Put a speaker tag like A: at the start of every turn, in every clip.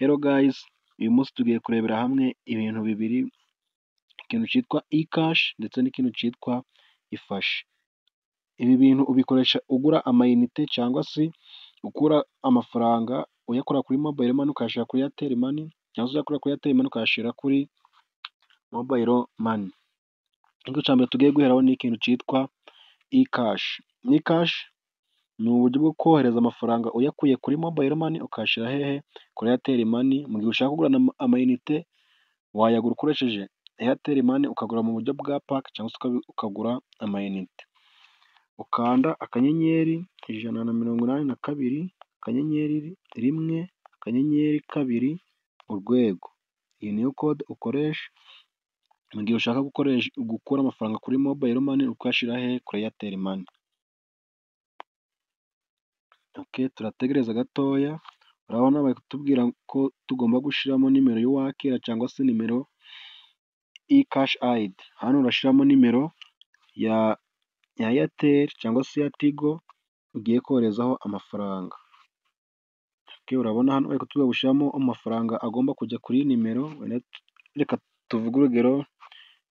A: Hello guys, uyu munsi tugiye kurebera hamwe ibintu bibiri, ikintu cyitwa e-cash ndetse n'ikintu cyitwa ifashe. Ibi bintu ubikoresha ugura amayinite cyangwa se ukura amafaranga uyakura kuri mobile money ukayashyira kuri Airtel money, cyangwa se uyakura kuri Airtel money ukayashyira kuri mobile money. Ariko icya mbere tugiye guheraho ni ikintu cyitwa e-cash. E-cash ni uburyo bwo kohereza amafaranga uyakuye kuri mobile money ukayashyira hehe? Kuri Airtel money. Mu gihe ushaka kugura amayinite wayagura ukoresheje Airtel money ukagura mu buryo bwa pake cyangwa se ukagura amayinite. Ukanda akanyenyeri ijana na mirongo inani na kabiri, akanyenyeri rimwe, akanyenyeri kabiri, urwego. Iyi niyo kode ukoresha mu gihe ushaka gukura amafaranga kuri mobile money ukayashyira hehe? Kuri Airtel money. Turategereza gatoya, urabona bari kutubwira ko tugomba gushyiramo nimero y'uwakira cyangwa se nimero e-cash ID. Hano urashyiramo nimero ya Airtel cyangwa se ya Tigo ugiye koherezaho amafaranga. Urabona hano bari kutubwira gushyiramo amafaranga agomba kujya kuri nimero, reka tuvuge urugero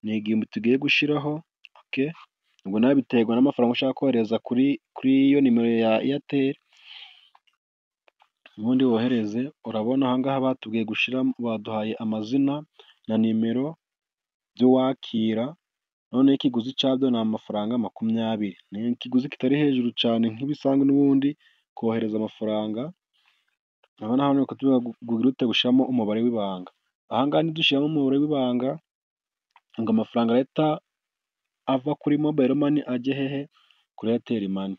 A: ni 1000 tugiye gushyiraho. Ubwo nawe biterwa n'amafaranga ushaka kohereza kuri iyo nimero ya Airtel, ubundi wohereze. Urabona aha ngaha batubwiye gushyiramo, baduhaye amazina na nimero by'uwakira, noneho ikiguzi cyabyo ni amafaranga 20. Ni ikiguzi kitari hejuru cyane nk'ibisanzwe n'ubundi kohereza amafaranga. Urabona hano bari kutubwira gushyiramo umubare w'ibanga. Aha ngaha nidushyiramo umubare w'ibanga ngo amafaranga ahita ava kuri mobile money ajye hehe? Kuri Airtel money.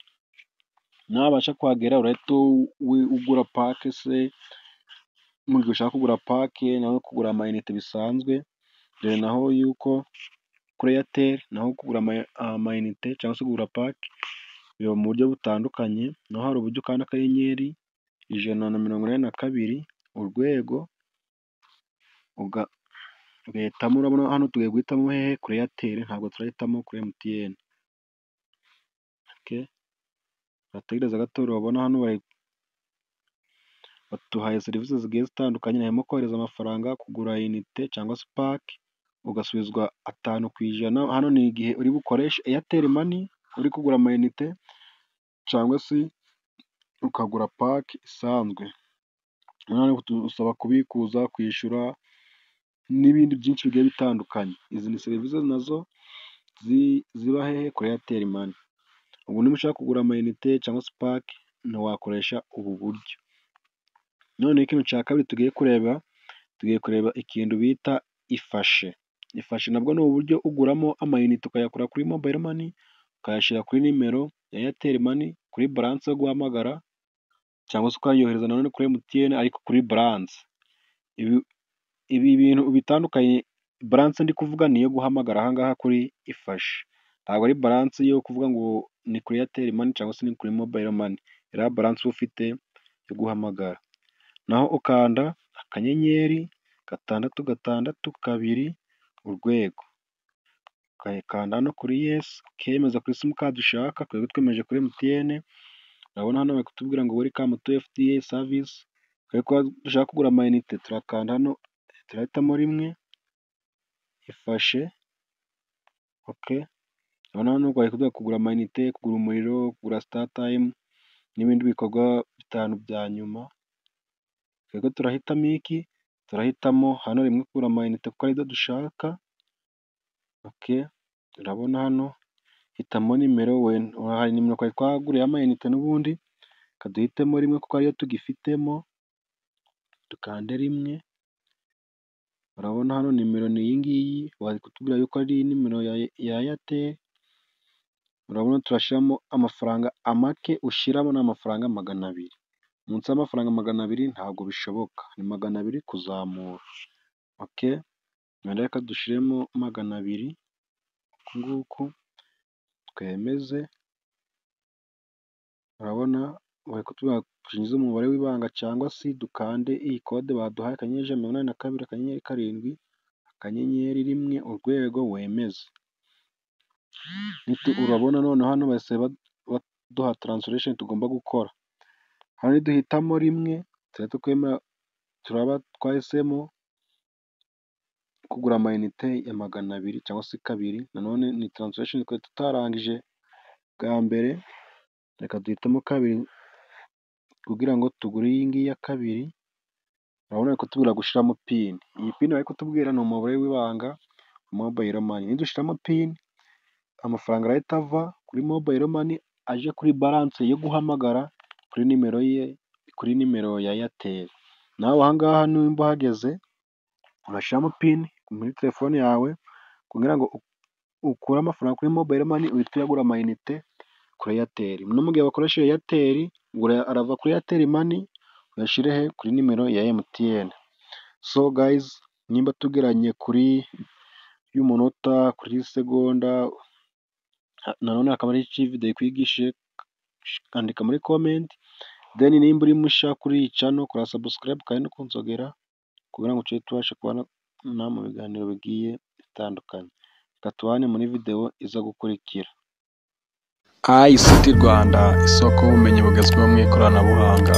A: Nabasha kuhagera urahita ugura pake se, mu gihe ushaka kugura pake naho kugura amayinite bisanzwe. Dore naho yuko kuri Airtel naho kugura amayinite cyangwa se kugura pake biba mu buryo butandukanye. Naho hari uburyo ukanda akanyenyeri ijana na mirongo inani na kabiri, urwego, ugahitamo. Urabona hano tugiye guhitamo hehe? Kuri Airtel, ntabwo turahitamo kuri MTN. Turategereza gato. Urabona hano baduhaye serivisi zigiye zitandukanye, harimo kohereza amafaranga, kugura inite cyangwa se pake ugasubizwa 5%. Hano ni igihe uri bukoreshe Airtel money uri kugura amayinite cyangwa se ukagura pake isanzwe. Usaba kubikuza, kwishyura n'ibindi byinshi bigiye bitandukanye. Izi ni serivisi nazo ziba hehe? Kuri Airtel money. Ubu niba ushaka kugura amayinite cyangwa se pake ntiwakoresha ubu buryo. Noneho ikintu cya kabiri tugiye kureba ikintu bita ifashe. Ifashe nabwo ni uburyo uguramo amayinite ukayakura kuri mobile money ukayashyira kuri nimero ya Airtel money kuri balance yo guhamagara, cyangwa se ukayohereza nanone kuri MTN ariko kuri balance. Ibi bintu bitandukanye, balance ndi kuvuga ni iyo guhamagara aha ngaha kuri ifashe, ntabwo ari balance yo kuvuga ngo ni kuri Airtel money cyangwa se ni kuri mobile money. Iriya balance uba ufite yo guhamagara. Naho ukanda akanyenyeri 662, urwego, ukayikanda hano kuri yes, ukemeza kuri simukadi ushaka. Twebwe twemeje kuri MTN. Urabona hano bari kutubwira ngo welcome to FDA service. Kuko dushaka kugura amayinite turakanda hano, turahitamo rimwe, ifashe. Urabona hano bari kutubwira kugura amayinite, kugura umuriro, kugura startime n'ibindi bikorwa 5 bya nyuma. Twebwe turahitamo iki? Turahitamo hano rimwe, kugura amayinite kuko aribyo dushaka. Urabona hano hitamo nimero, hari nimero twari twaguriye amayinite n'ubundi, kaduhitemo rimwe kuko ariyo tugifitemo, dukande rimwe. Urabona hano nimero ni iyi ngiyi, bari kutubwira yuko ari nimero ya Airtel. Urabona turashyiramo amafaranga make ushyiramo ni amafaranga 200. Munsi y'amafaranga 200 ntabwo bishoboka, ni 200 kuzamura. Reka dushyiremo 200 nguku, twemeze. Urabona bari kutubwira twinjize umubare w'ibanga cyangwa se dukande iyi kode baduhaye, akanyenyeri 182, akanyenyeri 7, akanyenyeri 1, urwego, wemeze. Urabona noneho hano bahise baduha translation tugomba gukora. Hano niduhitamo rimwe, tuhita twemera turaba twahisemo kugura amayinite ya 200 cyangwa se 2, nanone ni taransifusheni twari tutarangije bwa mbere, reka duhitemo 2 kugira ngo tugure iyi ngiyi ya 2. Urabona bari kutubwira gushyiramo pini, iyi pini bari kutubwira ni umubare w'ibanga mobayiro mani. Nidushyiramo pini amafaranga arahita ava kuri mobayiro mani aje kuri baranse yo guhamagara kuri nimero ye, kuri nimero ya Eyateri. Nawe aha ngaha nimba uhageze urashyiramo pini muri telefone yawe kugira ngo ukure amafaranga kuri mobayiro mani uhite uyagura amayinite kuri Eyateri. No mu gihe wakoresheje Eyateri arava kuri Eyateri mani uyashyire kuri nimero ya MTN. So gayizi, nimba tugeranye kuri y'umunota, kuri segonda, nanone akaba ari iki videwo ikwigishije, andika muri komenti. Deni nimba uri mushya kuri iyi cano kora sabusikarayibu kandi no kunzogera kugira ngo tujye tubasha kubana mu biganiro bigiye bitandukanye. Reka tubane muri videwo iza gukurikira.
B: ICT Rwanda, isoko y'ubumenyi bugezweho mu ikoranabuhanga.